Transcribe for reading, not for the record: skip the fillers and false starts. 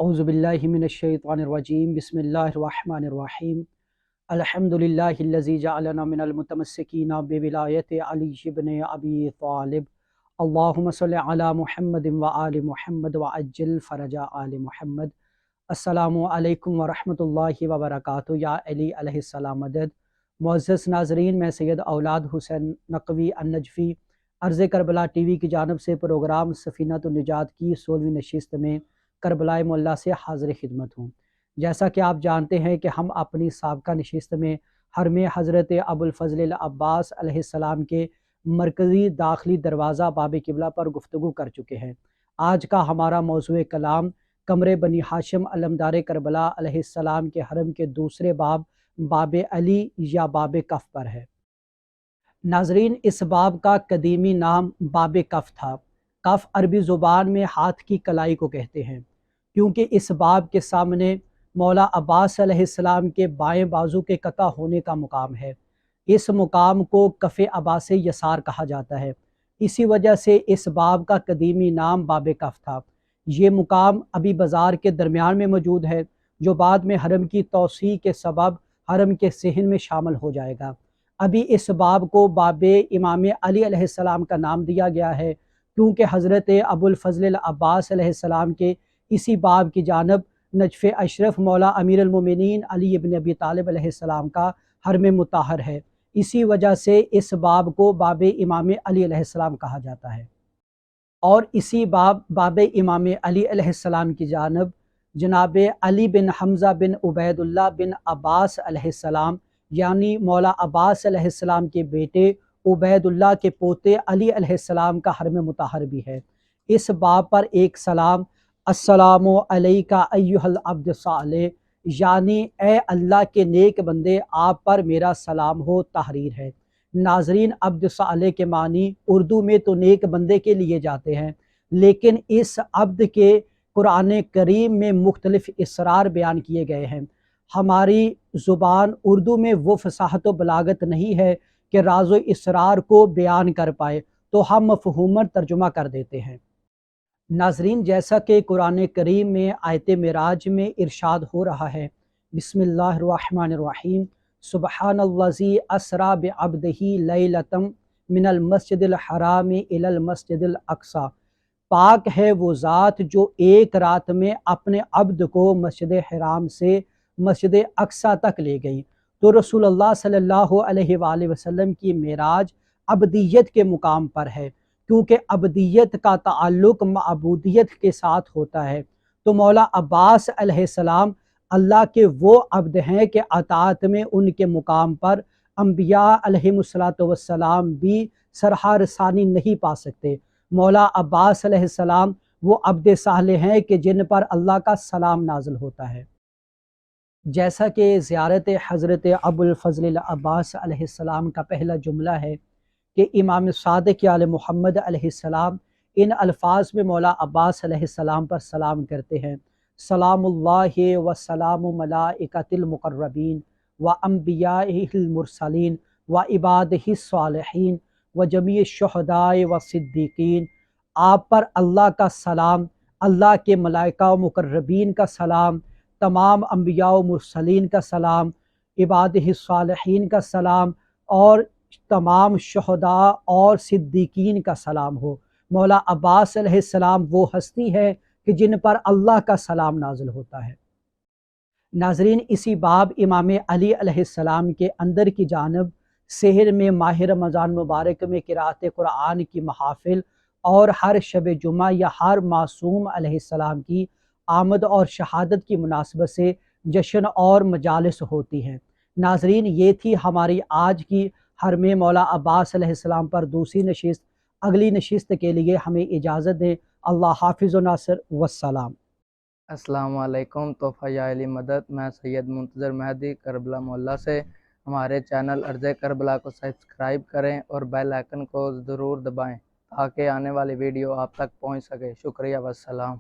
अऊज़ु बिल्लाहि मिनश्शैतानिर्रजीम बिस्मिल्लाहिर्रहमानिर्रहीम अल्हम्दुलिल्लाहिल्लज़ी जअलना मिनल मुतमस्सिकीना बिविलायति अली इब्न अबी तालिब अल्लाहुम्मा सल्लि अला मुहम्मदिन व आलि मुहम्मद व अज्जिल फ़रजा आलि मुहम्मद। अस्सलामु अलैकुम व रहमतुल्लाहि व बरकातुहू। या अली अलैहिस्सलाम मदद। मुअज़्ज़ज़ नाज़रीन, मैं सैयद औलाद हुसैन नक़वी अन-नजफ़ी अर्ज़ करबला टीवी की जानिब से प्रोग्राम सफ़ीनतुन निजात की 16वीं नशिस्त में करबला मुअल्ला से हाज़िर खिदमत हूँ। जैसा कि आप जानते हैं कि हम अपनी साबका नशिस्त में हरम हज़रत अबुल फ़ज़ल अब्बास अलैहिस्सलाम के मरकज़ी दाखिली दरवाज़ा बाब क़िबला पर गुफ्तगू कर चुके हैं। आज का हमारा मौज़ूए कलाम कमरे बनी हाशिम अलमदार करबला अलैहिस्सलाम के हरम के दूसरे बाब बाब अली या बाब कफ़ पर है। नाज़रीन, इस बाब का कदीमी नाम बाब कफ़ था। कफ़ अरबी ज़ुबान में हाथ की कलाई को कहते हैं, क्योंकि इस बाब के सामने मौला अब्बास अलैहिस्सलाम के बाएं बाजू के कता होने का मुकाम है। इस मुकाम को कफ़े अब्बास यसार कहा जाता है। इसी वजह से इस बाब का कदीमी नाम बाब कफ़ था। ये मुकाम अभी बाज़ार के दरमियान में मौजूद है, जो बाद में हरम की तौसी के सबब हरम के सहन में शामिल हो जाएगा। अभी इस बाब को बाब इमाम अली अलैहिस्सलाम का नाम दिया गया है, क्योंकि हज़रत अबुल फ़ज़ल अब्बास अलैहिस्सलाम के इसी बाब की जानब नजफ़ अशरफ मौला अमीर अल-मोमिनीन अली इब्न अबी तालिब अलैहिस्सलाम का हरम मुताहर है। इसी वजह से इस बाब को बाब इमाम अली अलैहिस्सलाम कहा जाता है। और इसी बाब इमाम अली अलैहिस्सलाम की जानब जनाब अली बिन हमज़ा बिन उबैदुल्लाह बिन अब्बास अलैहिस्सलाम यानी मौला अब्बास अलैहिस्सलाम के बेटे उबैदुल्लाह के पोते अली अलैहिस्सलाम का हरम मुताहर भी है। इस बाब पर एक सलाम अस्सलामु अलैका अय्युहल अब्द सालेह यानी ए अल्लाह के नेक बंदे, आप पर मेरा सलाम हो तहरीर है। नाजरीन, अब्द सालेह के मानी उर्दू में तो नेक बंदे के लिए जाते हैं, लेकिन इस अब्द के कुरान करीम में मुख्तलिफ इसरार बयान किए गए हैं। हमारी ज़ुबान उर्दू में वो फसाहत व बलागत नहीं है कि राज़ो इसरार को बयान कर पाए, तो हम मफ़हूमन तर्जुमा कर देते हैं। नाज़रीन, जैसा कि कुरान करीम में आयत मिराज में इरशाद हो रहा है, बिस्मिल्लाहिर्रहमानिर्रहीम, सुब्हानल्लज़ी अस्रा बिअब्दिही लैलतम मिनल मस्जिदिल हराम इलल मस्जिदिल अक्सा। पाक है वो ज़ात जो एक रात में अपने अब्द को मस्जिद हराम से मस्जिद अक्सा तक ले गई। तो रसूलुल्लाह सल्लल्लाहु अलैहि वसल्लम की मेराज अब्दियत के मुकाम पर है, क्योंकि अब्दियत का ताल्लुक़ मअबूदियत के साथ होता है। तो मौला अब्बास अलैहिस्सलाम अल्लाह के वो अब्द हैं कि अताअत में उनके मुकाम पर अम्बिया अलैहिमुस्सलातु वस्सलाम भी सरहा रसानी नहीं पा सकते। मौला अब्बास अलैहिस्सलाम वो अब्द साले हैं कि जिन पर अल्लाह का सलाम नाज़िल होता है। जैसा कि ज़ियारत हज़रत अबुल फ़ज़ल अब्बास अलैहिस्सलाम का पहला जुमला है कि इमाम सादिक़ आले मोहम्मद अलैहिस्सलाम इन अल्फाज में मौला अब्बास अलैहिस्सलाम पर सलाम करते हैं, सलामुल्लाहि व सलामु मलाइकतिल मुक़र्रबीन व अंबियाइल मुरसलीन व इबादिहिस सालिहीन व जमी शुहदाए व सिद्दीकीन। आप पर अल्लाह का सलाम, अल्लाह के मलाइका व मुक़र्रबीन का सलाम, तमाम अंबिया व मुरसलीन का सलाम, इबादिहिस सालिहीन का सलाम और तमाम शुहदा और सिद्दीकीन का सलाम हो। मौला अब्बास अलैहिस्सलाम वो हस्ती है कि जिन पर अल्लाह का सलाम नाज़िल होता है। नाज़रीन, इसी बाब इमाम अली अलैहिस्सलाम के अंदर की जानब शहर में माह रमज़ान मुबारक में क़िराअत कुरान की महाफ़िल और हर शब जुमा या हर मासूम अलैहिस्सलाम की आमद और शहादत की मुनासबत से जश्न और मजालिस होती हैं। नाज़रीन, ये थी हमारी आज की हरम मौला अब्बास अलैहिस्सलाम पर दूसरी नशिस्त। अगली नशिस्त के लिए हमें इजाज़त दें। अल्लाह हाफ़िज़ व नासिर वस्सलाम। अस्सलामु अलैकुम। तोहफ़ा या अली मदद। मैं सैयद मुंतज़र मेहदी करबला मोहल्ला से। हमारे चैनल अर्ज़ करबला को सब्सक्राइब करें और बेल आइकन को ज़रूर दबाएं ताकि आने वाली वीडियो आप तक पहुंच सके। शुक्रिया वस्सलाम।